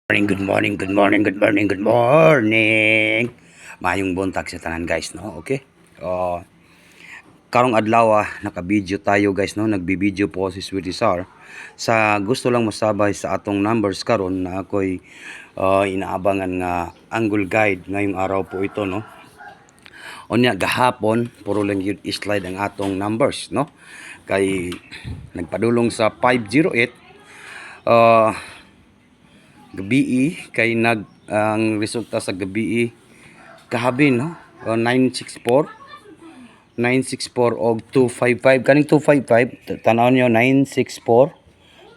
Good morning, good morning, good morning, good morning. Mayong buntag sa tanan guys, no? Okay? Karong adlaw naka-video tayo guys, no? Nagbi-video po si Sweetie Sar. Sa gusto lang masabay sa atong numbers karon na ako'y inaabangan nga angle guide ngayong araw po ito, no? Unya gahapon puro lang yun slide ang atong numbers, no? Kay nagpadulong sa 508 gabi kay ang resulta sa gabi kahabi, no? 964 og 255 kaning 255 tanaw niyo 964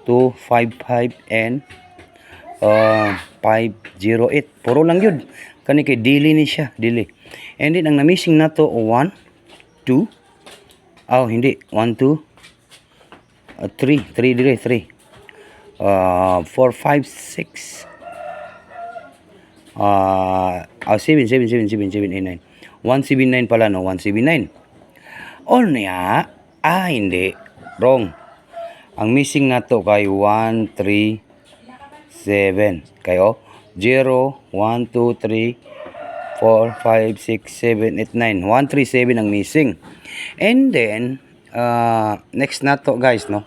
255 and 508 puro lang yun kani kay dili ni siya dili. And then ang na-missing nato 1 2 hindi 1 2 3 dire 3 4 5 6 7 7 7 7 7 8 9 179 pala, no? 179 or niya hindi wrong. Ang missing na to kay 137 kayo 0 1 2 3 4 5 6 7 8 9 137 ang missing. And then next na to guys, no?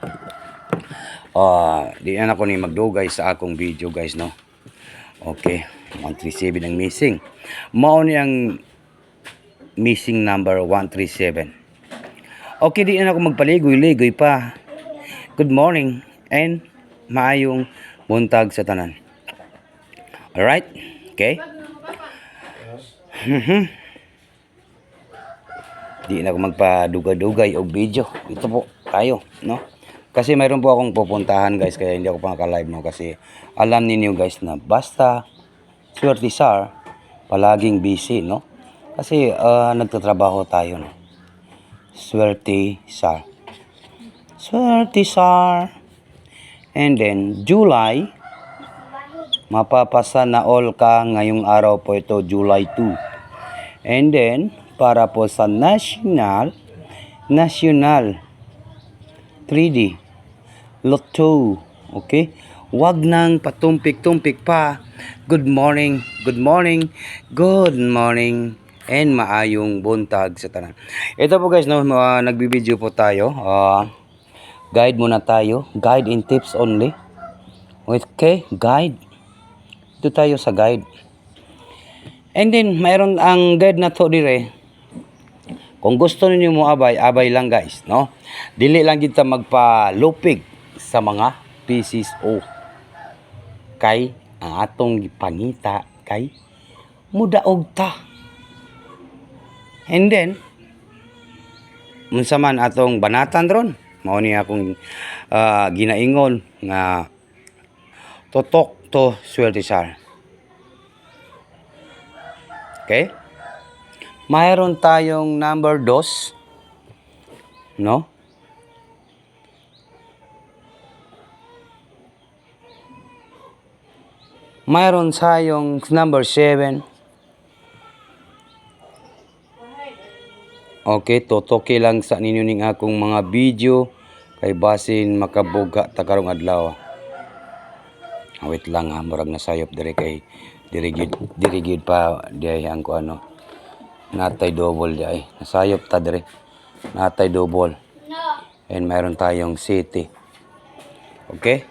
Di na ako ni magdugay sa akong video guys, no? Okay, 137 ang missing. Mao ni ang missing number 137. Okay, di na ako magpaligoy-ligoy pa. Good morning and maayong buntag sa tanan. Alright? Okay? Di na ako magpadugay-dugay og video. Ito po tayo, no? Kasi mayroon po akong pupuntahan guys, kaya hindi ako pa naka-live, no? Kasi alam niyo guys na basta Sweetie Sar palaging busy, no? Kasi nagtatrabaho tayo, no? Sweetie Sar. And then July, mapapasa na all ka ngayong araw po ito, July 2. And then para po sa national 3D Lotto. Okay? Wag nang patumpik-tumpik pa. Good morning, good morning, good morning, and maayong buntag sa tanan. Ito po guys, no, nagbibideo po tayo. Guide muna tayo. Guide and tips only. Okay? Guide. Ito tayo sa guide. And then, mayroon ang guide na to dire. Kung gusto niyo mo abay lang guys, no? Dili lang kita magpalupig sa mga pieces o kay ang atong gipangita kay mudaog ta. And then unsa man atong banatan ron, mao ni akong ginaingon nga totok to Sweetie Sar. Okay? Mayroon tayong number 2, no? Mayroon tayong number 7. Okay, totoki lang sa ninyo ning akong mga video kay basin makabuga ta karong adlaw. Wait lang murag nasayop dire kay dirigid pa diay ang ko ano. Natay double diay. Nasayop ta dire. Natay double. And mayroon tayong city. Okay?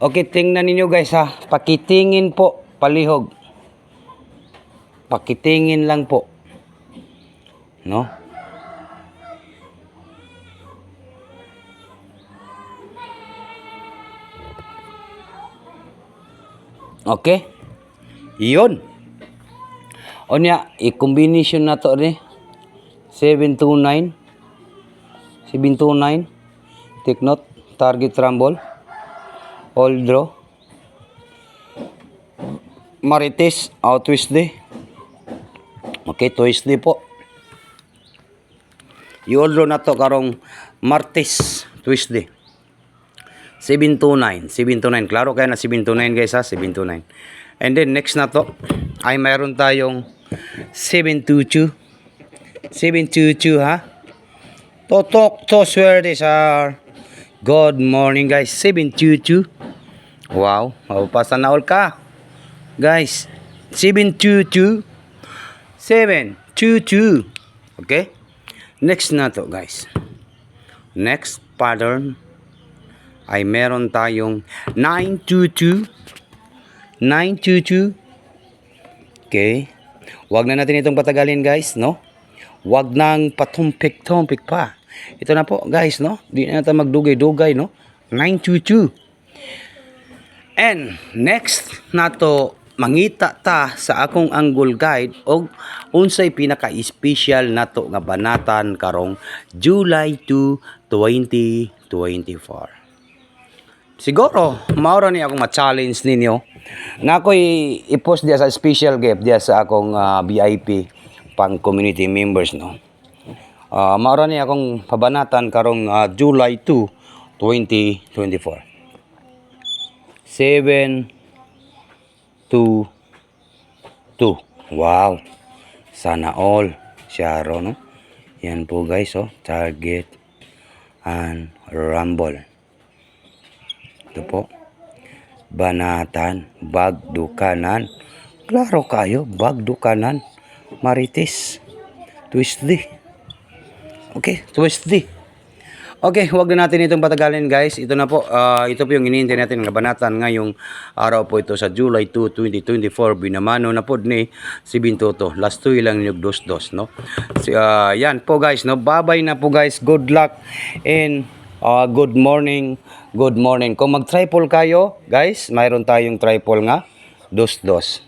Okay, tingnan ninyo guys ha. Pakitingin po, palihog. Pakitingin lang po. No? Okay? Iyon. O niya, i-combination na to rin. 729. Take note. Target rumble. All draw. Marites, twist day. Okay, twist day po. I-all draw na to karong Martes, twist day. 729. Klaro kaya na 729 guys ha, 729. And then next na to ay mayroon tayong 722 ha. Totok to Sweetie Sar. Good morning guys, 722 Wow, mapapasa na all ka. Guys, 722. 722. Okay? Next na to, guys. Next pattern ay meron tayong 922. 922. Okay? Huwag na natin itong patagalin, guys, no? Huwag nang patumpik-tumpik pa. Ito na po, guys, no? Di na natin magdugay-dugay, no? 922. And next na to, mangita ta sa akong angle guide og unsay pinaka-special nato nga banatan karong July 2, 2024. Siguro mao ra ni akong ma-challenge ninyo na ako'y i-post diya sa special gift diya sa akong VIP pang community members, no. Mao ra ni akong pabanatan karong July 2, 2024. 7 2 2. Wow. Sana all. Syaro, no? Yan po, guys, oh. Target and rumble. Ito po. Banatan. Bagdukanan. Klaro kayo. Bagdukanan. Marites. Twist D. Okay. Twist D. Okay, huwag na natin itong patagalin, guys. Ito na po, ito po yung hinihintay natin ng banatan ngayong araw po ito sa July 2, 2024. Binamano na po ni si Bintoto. Last 2 lang yung dos-dos, no? Yan po, guys, no? Bye-bye na po, guys. Good luck and good morning. Good morning. Kung mag-triple kayo, guys, mayroon tayong triple nga. Dos-dos.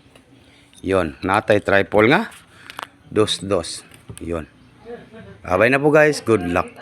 Yun. Natay triple nga. Dos-dos. Yun. Bye-bye na po, guys. Good luck.